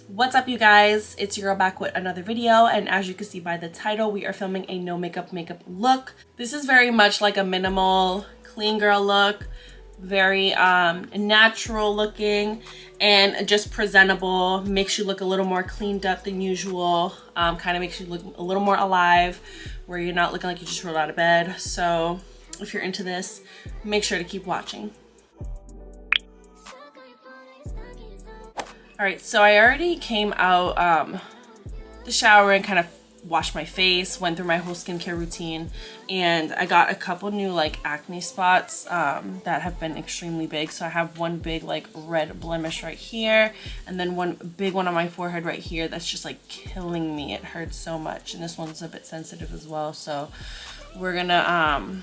What's up, you guys? It's your girl back with another video, and as you can see by the title, we are filming a no makeup look. This is very much like a minimal clean girl look, very natural looking and just presentable. Makes you look a little more cleaned up than usual. Kind of makes you look a little more alive, where you're not looking like you just rolled out of bed. So if you're into this, make sure to keep watching. All right, so I already came out the shower and kind of washed my face, went through my whole skincare routine, and I got a couple new like acne spots that have been extremely big. So I have one big like red blemish right here, and then one big one on my forehead right here that's just like killing me. It hurts so much, and this one's a bit sensitive as well. So we're gonna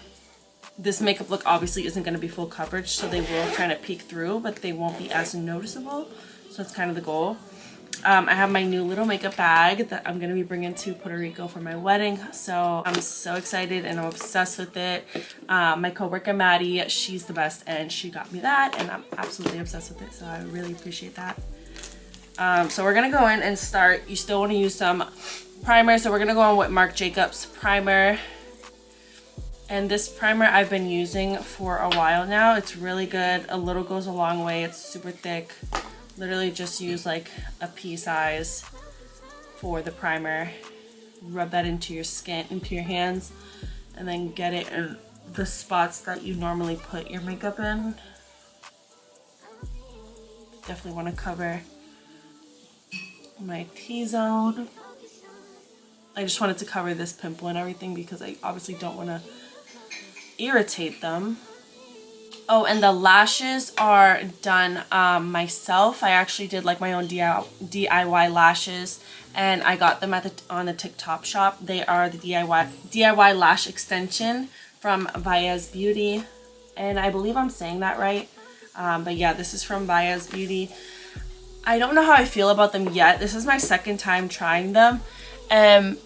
this makeup look obviously isn't going to be full coverage, so they will kind of peek through, but they won't be as noticeable. So that's kind of the goal. I have my new little makeup bag that I'm going to be bringing to Puerto Rico for my wedding. So I'm so excited and I'm obsessed with it. My coworker Maddie, she's the best, and she got me that, and I'm absolutely obsessed with it. So I really appreciate that. So we're going to go in and start. You still want to use some primer. So we're going to go on with Marc Jacobs primer. And this primer I've been using for a while now. It's really good. A little goes a long way. It's super thick. Literally just use like a pea size for the primer. Rub that into your skin, into your hands, and then get it in the spots that you normally put your makeup in. Definitely want to cover my T-zone. I just wanted to cover this pimple and everything because I obviously don't want to irritate them. Oh, and the lashes are done myself. I actually did like my own DIY lashes, and I got them at on the TikTok shop. They are the DIY lash extension from Baez Beauty, and I believe I'm saying that right. But yeah, this is from Baez Beauty. I don't know how I feel about them yet. This is my second time trying them, and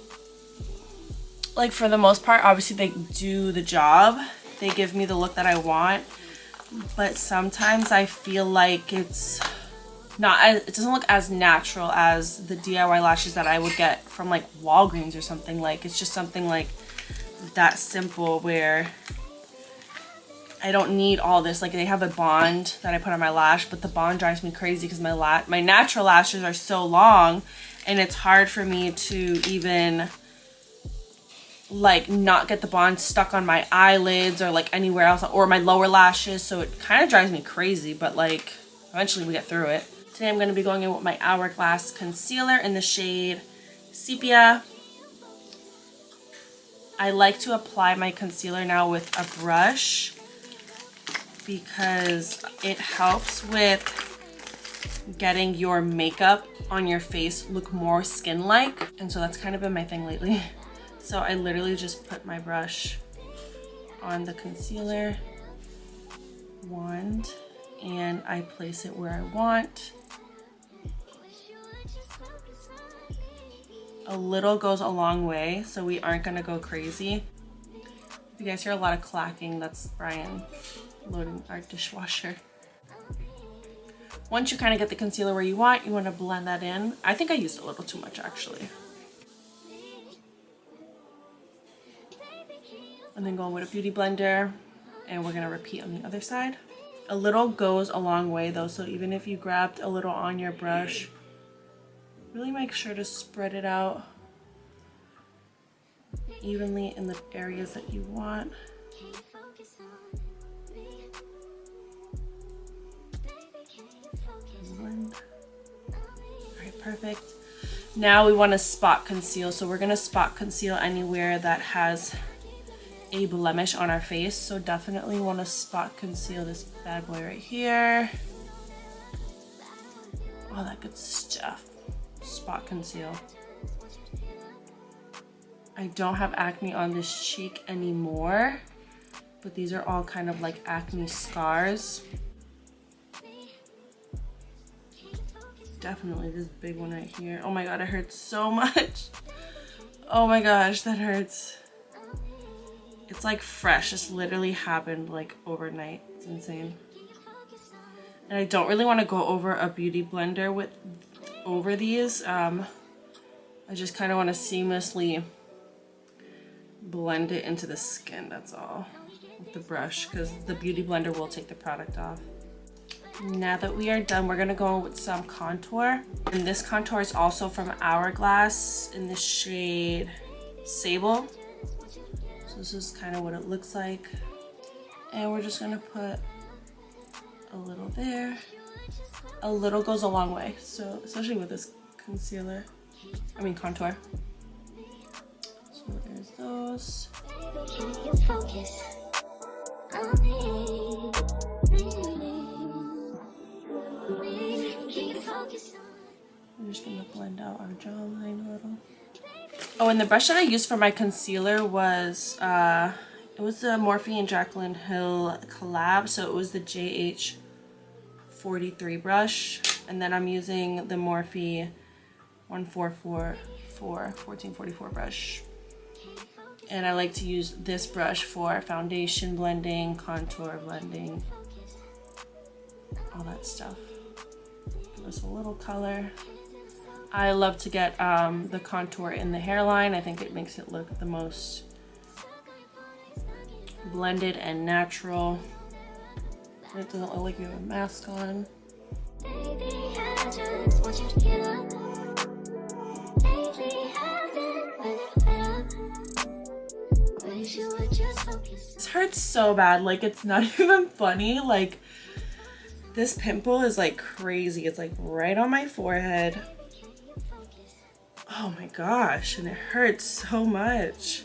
like for the most part, obviously they do the job. They give me the look that I want. But sometimes I feel like it's not as, it doesn't look as natural as the DIY lashes that I would get from like Walgreens or something. Like it's just something like that simple where I don't need all this. Like they have a bond that I put on my lash, but the bond drives me crazy because my natural lashes are so long, and it's hard for me to even like not get the bond stuck on my eyelids or like anywhere else, or my lower lashes. So it kind of drives me crazy, but like eventually we get through it. Today I'm going to be going in with my Hourglass concealer in the shade Sepia. I like to apply my concealer now with a brush because it helps with getting your makeup on your face look more skin-like, and so that's kind of been my thing lately. So I literally just put my brush on the concealer wand and I place it where I want. A little goes a long way, so we aren't gonna go crazy. If you guys hear a lot of clacking, that's Brian loading our dishwasher. Once you kind of get the concealer where you want to blend that in. I think I used a little too much actually. And then go in with a beauty blender, and we're gonna repeat on the other side. A little goes a long way though, so even if you grabbed a little on your brush, really make sure to spread it out evenly in the areas that you want. Alright, perfect. Now we want to spot conceal, so we're gonna spot conceal anywhere that has a blemish on our face. So definitely want to spot conceal this bad boy right here. All that good stuff. Spot conceal. I don't have acne on this cheek anymore, but these are all kind of like acne scars. Definitely this big one right here. Oh my god, it hurts so much. Oh my gosh, that hurts. It's like fresh. This literally happened like overnight. It's insane. And I don't really want to go over a beauty blender with over these. I just kind of want to seamlessly blend it into the skin, that's all, with the brush, because the Beauty Blender will take the product off. Now that we are done, we're going to go with some contour. And this contour is also from Hourglass in the shade Sable. So this is kind of what it looks like. And we're just going to put a little there. A little goes a long way, so especially with this contour. So there's those. I'm just gonna blend out our jawline a little. Oh, and the brush that I used for my concealer was it was the Morphe and Jaclyn Hill collab, so it was the JH43 brush, and then I'm using the Morphe 1444 brush. And I like to use this brush for foundation blending, contour blending, all that stuff. Give us a little color. I love to get the contour in the hairline. I think it makes it look the most blended and natural. It doesn't look like you have a mask on. This hurts so bad, like it's not even funny. Like this pimple is like crazy. It's like right on my forehead. Oh my gosh, and it hurts so much.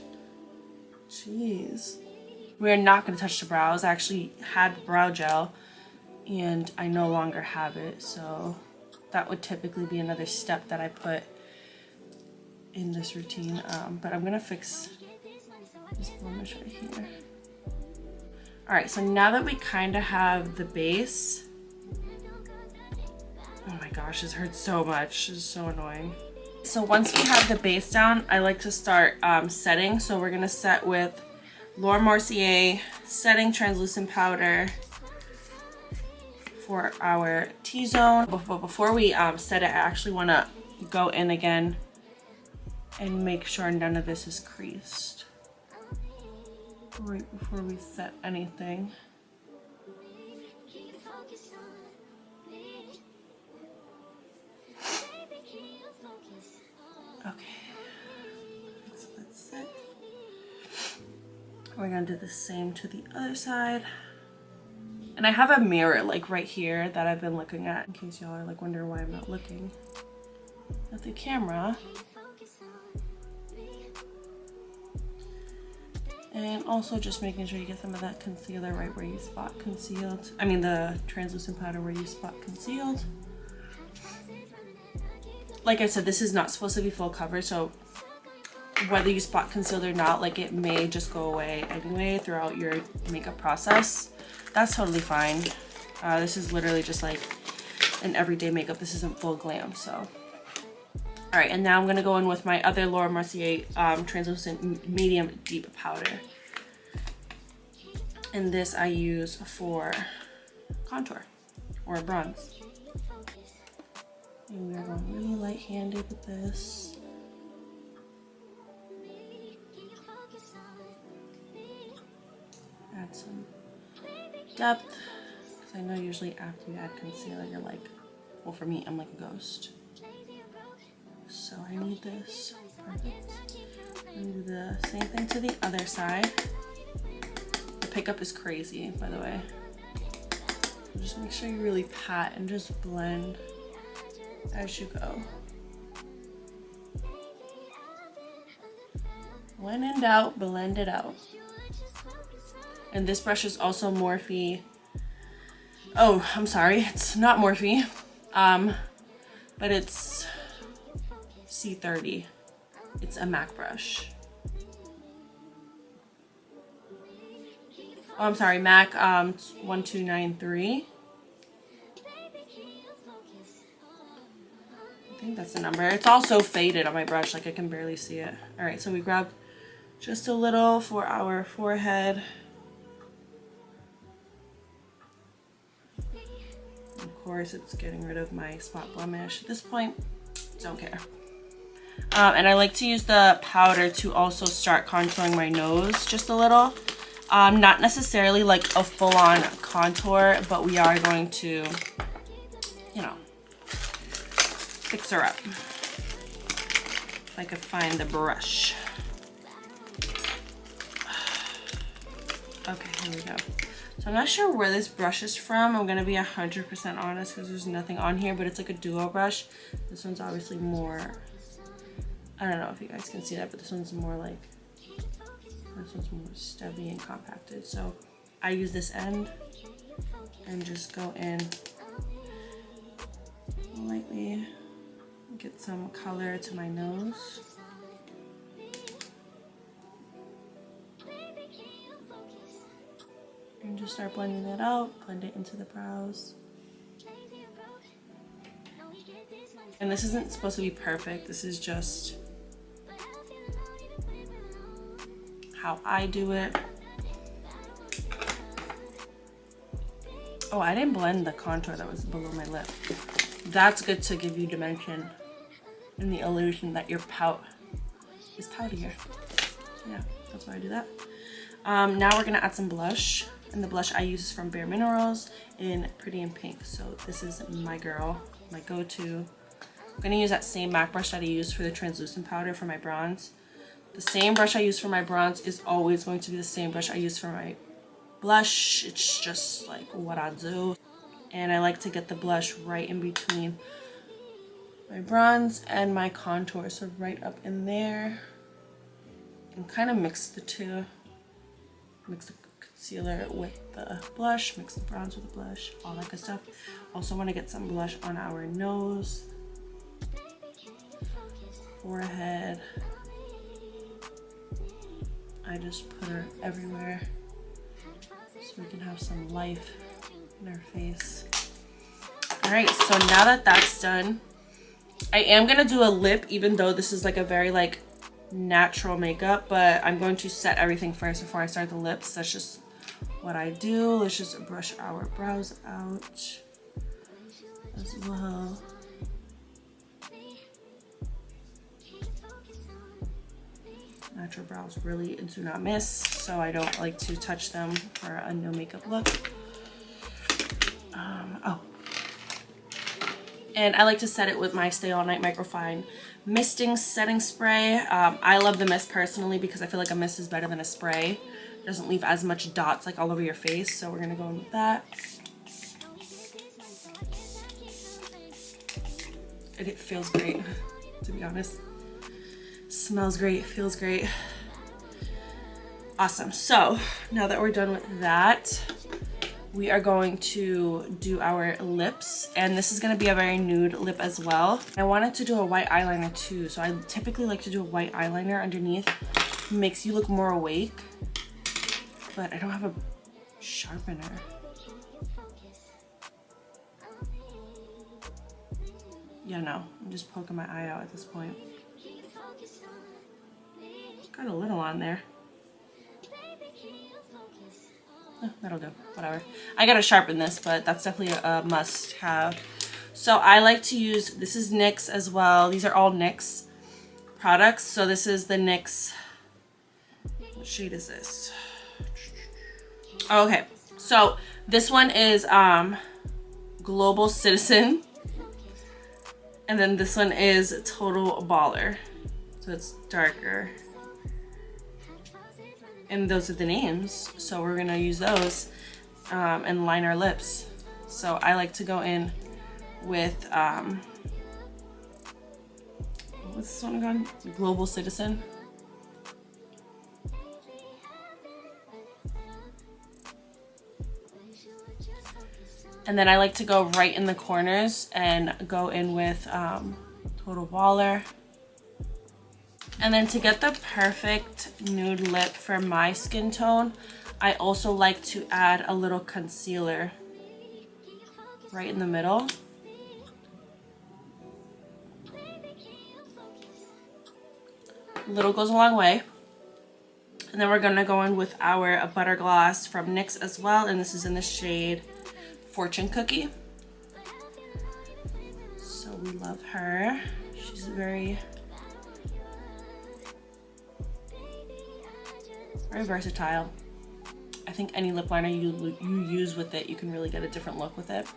Jeez. We're not going to touch the brows. I actually had brow gel and I no longer have it, so that would typically be another step that I put in this routine. But I'm going to fix this blemish right here. Alright, so now that we kind of have the base, oh my gosh, this hurts so much. This is so annoying. So once we have the base down, I like to start setting. So we're going to set with Laura Mercier setting translucent powder for our T-zone. But before we set it, I actually want to go in again and make sure none of this is creased right before we set anything. Okay, so that's set. We're gonna do the same to the other side. And I have a mirror like right here that I've been looking at, in case y'all are like wondering why I'm not looking at the camera. And also just making sure you get some of that concealer right where you spot concealed. I mean the translucent powder where you spot concealed. Like I said, this is not supposed to be full coverage, so whether you spot concealed or not, like it may just go away anyway throughout your makeup process. That's totally fine. This is literally just like an everyday makeup. This isn't full glam, so. All right, and now I'm gonna go in with my other Laura Mercier translucent medium deep powder. And this I use for contour or bronze. And we're going really light-handed with this. Add some depth, because I know usually after you add concealer, you're like, well for me, I'm like a ghost. So I need this. Perfect. And do the same thing to the other side. The pickup is crazy, by the way. So just make sure you really pat and just blend as you go. When in doubt, blend it out. And this brush is also Morphe. Oh, I'm sorry, it's not Morphe. But it's C30. It's a MAC brush. Oh, I'm sorry, MAC 1293. I think that's the number. It's also faded on my brush, like I can barely see it. All right, so we grabbed just a little for our forehead. Of course, it's getting rid of my spot blemish. At this point, don't care. And I like to use the powder to also start contouring my nose just a little. Not necessarily like a full-on contour, but we are going to, you know, fix her up. If I could find the brush. Okay, here we go. So I'm not sure where this brush is from. I'm gonna be 100% honest because there's nothing on here, but it's like a duo brush. This one's obviously more, I don't know if you guys can see that, but this one's more like, this one's more stubby and compacted. So I use this end and just go in lightly, get some color to my nose. And just start blending it out, blend it into the brows. And this isn't supposed to be perfect. This is just how I do it. Oh, I didn't blend the contour that was below my lip. That's good to give you dimension and the illusion that your pout is poutier. Yeah, that's why I do that. Now we're gonna add some blush. And the blush I use is from Bare Minerals in Pretty in Pink. So this is my girl, my go-to. I'm gonna use that same MAC brush that I used for the translucent powder for my bronze. The same brush I use for my bronze is always going to be the same brush I use for my blush. It's just like what I do. And I like to get the blush right in between my bronze and my contour. So right up in there. And kind of mix the two. Mix the concealer with the blush, mix the bronze with the blush, all that good stuff. Also want to get some blush on our nose, forehead. I just put her everywhere so we can have some life in our face. All right, so now that that's done, I am gonna do a lip, even though this is like a very like natural makeup, but I'm going to set everything first before I start the lips. That's just what I do. Let's just brush our brows out as well. Natural brows really do not miss, so I don't like to touch them for a no makeup look. And I like to set it with my Stay All Night Microfine Misting Setting Spray. I love the mist personally because I feel like a mist is better than a spray. It doesn't leave as much dots like all over your face, so we're gonna go in with that. And it feels great, to be honest. Smells great, feels great. Awesome, so now that we're done with that, we are going to do our lips, and this is going to be a very nude lip as well. I wanted to do a white eyeliner too, so I typically like to do a white eyeliner underneath. It makes you look more awake, but I don't have a sharpener. Yeah, no, I'm just poking my eye out at this point. Got a little on there. That'll do, whatever. I gotta sharpen this, but that's definitely a must have. So I like to use, this is NYX as well. These are all NYX products. So this is the NYX, what shade is this? Okay, so this one is Global Citizen. And then this one is Total Baller. So it's darker. And those are the names, so we're gonna use those and line our lips. So I like to go in with what's this one again? Global Citizen. And then I like to go right in the corners and go in with Total Baller. And then to get the perfect nude lip for my skin tone, I also like to add a little concealer right in the middle. Little goes a long way. And then we're gonna go in with our butter gloss from NYX as well, and this is in the shade Fortune Cookie. we love her. She's very versatile. I think any lip liner you use with it, you can really get a different look with it.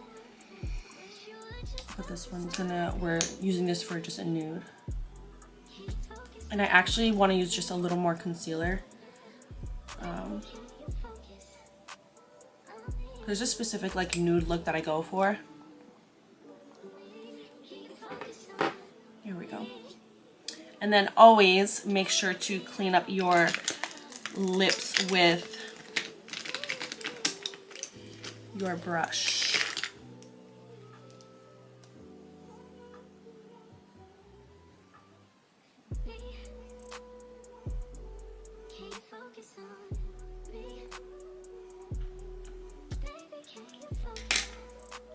But this one's we're using this for just a nude. And I actually want to use just a little more concealer. There's a specific like nude look that I go for. Here we go. And then always make sure to clean up your lips with your brush.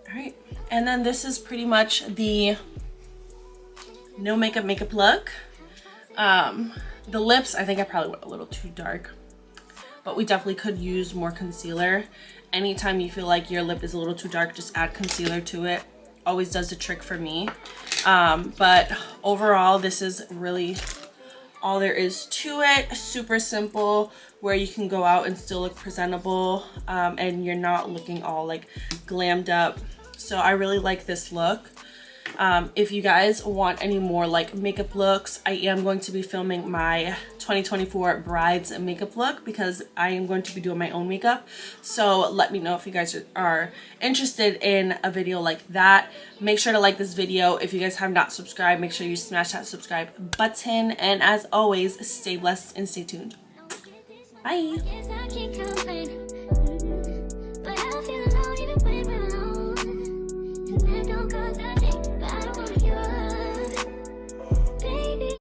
Alright, and then this is pretty much the no makeup look. The lips, I think I probably went a little too dark, but we definitely could use more concealer. Anytime you feel like your lip is a little too dark, just add concealer to it. Always does the trick for me. But overall, this is really all there is to it. Super simple, where you can go out and still look presentable, and you're not looking all like glammed up. So I really like this look. If you guys want any more like makeup looks, I am going to be filming my 2024 brides makeup look, because I am going to be doing my own makeup. So let me know if you guys are interested in a video like that. Make sure to like this video. If you guys have not subscribed, make sure you smash that subscribe button. And as always, stay blessed and stay tuned. Bye.